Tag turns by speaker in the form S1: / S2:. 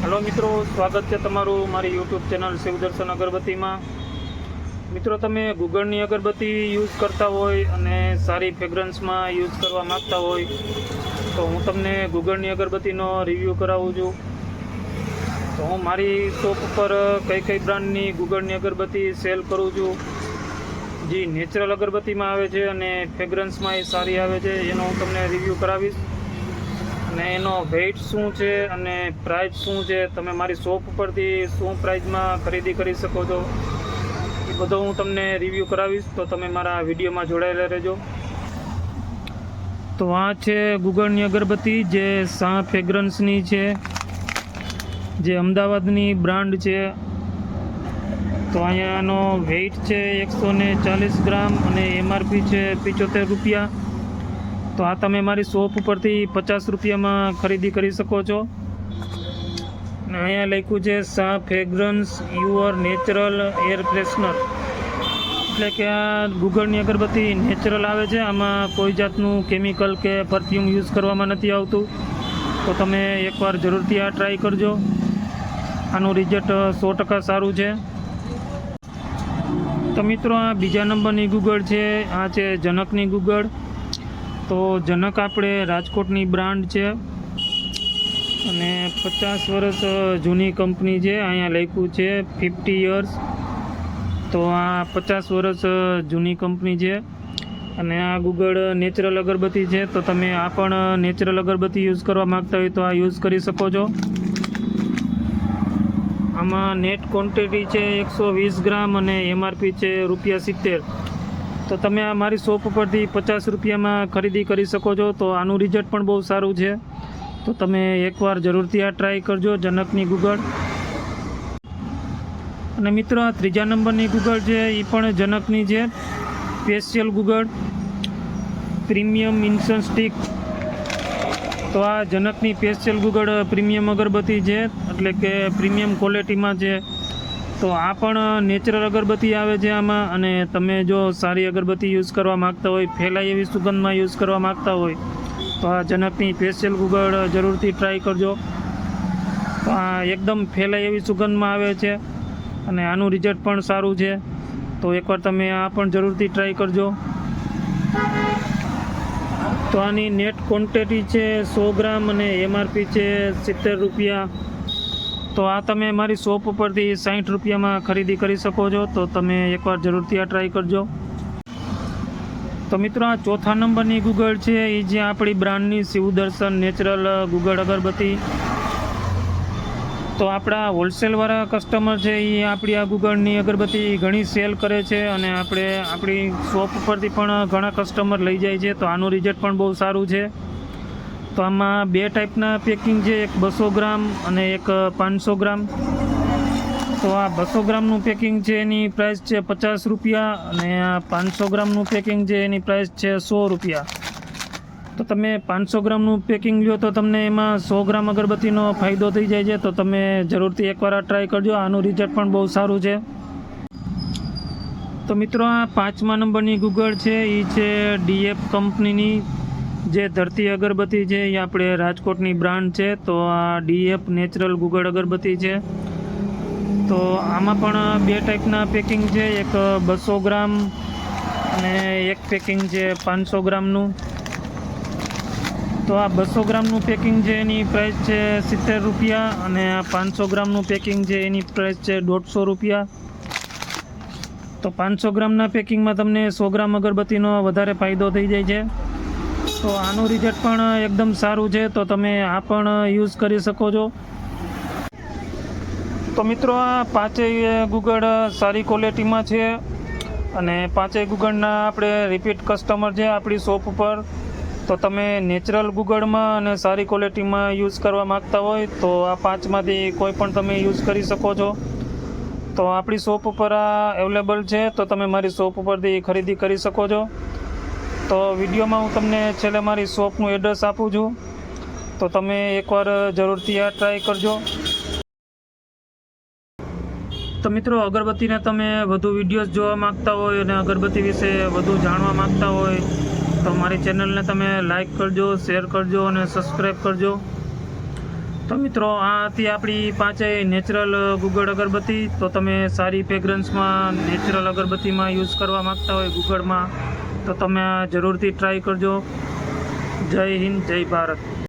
S1: Hello મિત્રો, સ્વાગત છે તમારું મારી યુટ્યુબ ચેનલ શિવદર્શન અગરબત્તીમાં। મિત્રો, તમે ગુગળની અગરબત્તી યુઝ કરતા હોય અને સારી ફ્રેગ્રન્સમાં યુઝ કરવા માગતા હોય તો હું તમને ગુગળની અગરબત્તીનો રિવ્યૂ કરાવું છું। તો હું મારી શોપ ઉપર કઈ બ્રાન્ડની ગુગળની અગરબત્તી સેલ કરું છું, જે નેચરલ અગરબત્તીમાં આવે છે અને ફ્રેગ્રન્સમાં એ સારી આવે છે, એનો હું તમને રિવ્યૂ કરાવીશ। અને એનો વેઇટ શું છે અને પ્રાઇસ શું છે, તમે મારી શોપ ઉપરથી શું પ્રાઇસમાં ખરીદી કરી શકો છો, એ બધો હું તમને રિવ્યૂ કરાવીશ। તો તમે મારા વિડીયોમાં જોડાયેલા રહેજો। તો આ છે ગુગળની અગરબત્તી જે શાહ ફ્રેગ્રન્સની છે, જે અમદાવાદની બ્રાન્ડ છે। તો અહીંયાનો વેઇટ છે 140 ગ્રામ અને MRP છે 75 રૂપિયા। તો આ તમે મારી શોપ ઉપરથી 50 રૂપિયામાં ખરીદી કરી શકો છો। અને અહીંયા લખ્યું છે Shah fragrance your natural air freshener, એટલે કે આ ગુગળની અગરબત્તી નેચરલ આવે છે, આમાં કોઈ જાતનું કેમિકલ કે પરફ્યુમ યુઝ કરવામાં નથી આવતું। તો તમે એકવાર જરૂરથી આ ટ્રાય કરજો, આનું રિઝલ્ટ 100% સારું છે। તો મિત્રો, આ બીજા નંબરની ગુગળ છે, આ છે જનકની ગુગળ। તો જનક આપણે રાજકોટની બ્રાન્ડ છે અને 50 વર્ષ જૂની કંપની છે, અહીંયા લખ્યું છે 50 years। તો આ 50 વર્ષ જૂની કંપની છે અને આ ગુગળ નેચરલ અગરબત્તી છે। તો તમે આ પણ નેચરલ અગરબત્તી યુઝ કરવા માગતા હોય તો આ યુઝ કરી શકો છો। આમાં નેટ ક્વોન્ટિટી છે 120 ગ્રામ અને MRP છે ₹70। તો તમે આ મારી શોપ ઉપરથી 50 રૂપિયામાં ખરીદી કરી શકો છો। તો આનું રિઝલ્ટ પણ બહુ સારું છે, તો તમે એકવાર જરૂરથી આ ટ્રાય કરજો, જનકની ગુગળ। અને મિત્રો, આ ત્રીજા નંબરની ગુગળ છે, એ પણ જનકની છે, સ્પેશિયલ ગુગળ પ્રીમિયમ ઇન્સેન્સ સ્ટિક। તો આ જનકની સ્પેશિયલ ગુગળ પ્રીમિયમ અગરબત્તી છે, એટલે કે પ્રીમિયમ ક્વોલિટીમાં છે। તો આ પણ નેચરલ અગરબત્તી આવે છે આમાં, અને તમે જો સારી અગરબત્તી યુઝ કરવા માગતા હોય, ફેલાય એવી સુગંધમાં યુઝ કરવા માગતા હોય તો આ જનકની સ્પેશિયલ ગુગળ જરૂરથી ટ્રાય કરજો। તો આ એકદમ ફેલાય એવી સુગંધમાં આવે છે અને આનું રિઝલ્ટ પણ સારું છે, તો એકવાર તમે આ પણ જરૂરથી ટ્રાય કરજો। તો આની નેટ ક્વોન્ટિટી છે 100 ગ્રામ અને MRP છે 70 રૂપિયા। તો આ તમે મારી શોપ ઉપરથી 60 રૂપિયામાં ખરીદી કરી શકો છો, તો તમે એકવાર જરૂરથી આ ટ્રાય કરજો। તો મિત્રો, આ ચોથા નંબરની ગુગળ છે, એ જે આપણી બ્રાન્ડની શિવદર્શન નેચરલ ગુગળ અગરબત્તી। તો આપણા હોલસેલવાળા કસ્ટમર છે, એ આપણી આ ગુગળની અગરબત્તી ઘણી સેલ કરે છે અને આપણી શોપ ઉપરથી પણ ઘણા કસ્ટમર લઈ જાય છે, તો આનું રિઝલ્ટ પણ બહુ સારું છે। તો આમાં બે ટાઈપના પેકિંગ છે, એક 200 ગ્રામ અને એક 500 ગ્રામ। તો આ 200 ગ્રામનું પેકિંગ છે એની પ્રાઇસ છે 50 રૂપિયા અને આ 500 ગ્રામનું પેકિંગ છે એની પ્રાઇસ છે 100 રૂપિયા। તો તમે 500 ગ્રામનું પેકિંગ લો તો તમને એમાં 100 ગ્રામ અગરબત્તીનો ફાયદો થઈ જાય છે, તો તમે જરૂરથી એકવાર આ ટ્રાય કરજો, આનું રિઝલ્ટ પણ બહુ સારું છે। તો મિત્રો, આ પાંચમા નંબરની ગુગળ છે, એ છે DF કંપનીની જે ધરતી અગરબત્તી છે, એ આપણે રાજકોટની બ્રાન્ડ છે। તો આ DF નેચરલ ગુગળ અગરબત્તી છે। તો આમાં પણ બે ટાઈપના પેકિંગ છે, એક 200 ગ્રામ અને એક પેકિંગ છે 500 ગ્રામનું। તો આ 200 ગ્રામનું પેકિંગ છે એની પ્રાઇસ છે 70 રૂપિયા અને આ 500 ગ્રામનું પેકિંગ છે એની પ્રાઇસ છે 150 રૂપિયા। તો 500 ગ્રામના પેકિંગમાં તમને 100 ગ્રામ અગરબત્તીનો વધારે ફાયદો થઈ જાય છે, તો આનું રિઝલ્ટ પણ એકદમ સારું છે, તો તમે આ પણ યુઝ કરી શકો છો। તો મિત્રો, આ પાંચેય ગુગળ સારી ક્વોલિટીમાં છે અને પાંચેય ગુગળના આપણે રિપીટ કસ્ટમર છે આપણી શોપ ઉપર। તો તમે નેચરલ ગુગળમાં અને સારી ક્વોલિટીમાં યુઝ કરવા માગતા હોય તો આ પાંચમાંથી કોઈ પણ તમે યુઝ કરી શકો છો। તો આપણી શોપ ઉપર આ અવેલેબલ છે, તો તમે મારી શોપ ઉપરથી ખરીદી કરી શકો છો। તો વિડીયોમાં હું તમને છેલ્લે મારી શોપનું એડ્રેસ આપું છું, તો તમે એકવાર જરૂરથી આ ટ્રાય કરજો। તો મિત્રો, અગરબત્તીના તમે વધુ વિડીયોઝ જોવા માગતા હોય અને અગરબત્તી વિશે વધુ જાણવા માગતા હોય તો મારી ચેનલને તમે લાઈક કરજો, શેર કરજો અને સબસ્ક્રાઈબ કરજો। તો મિત્રો આ હતી આપણી પાંચેય નેચરલ ગુગળ અગરબત્તી. તો તમે સારી ફ્રેગ્રન્સમાં નેચરલ અગરબત્તીમાં યુઝ કરવા માગતા હોય ગુગળમાં, તો તમે જરૂરથી ટ્રાય કરજો. જય હિન્દ, જય ભારત.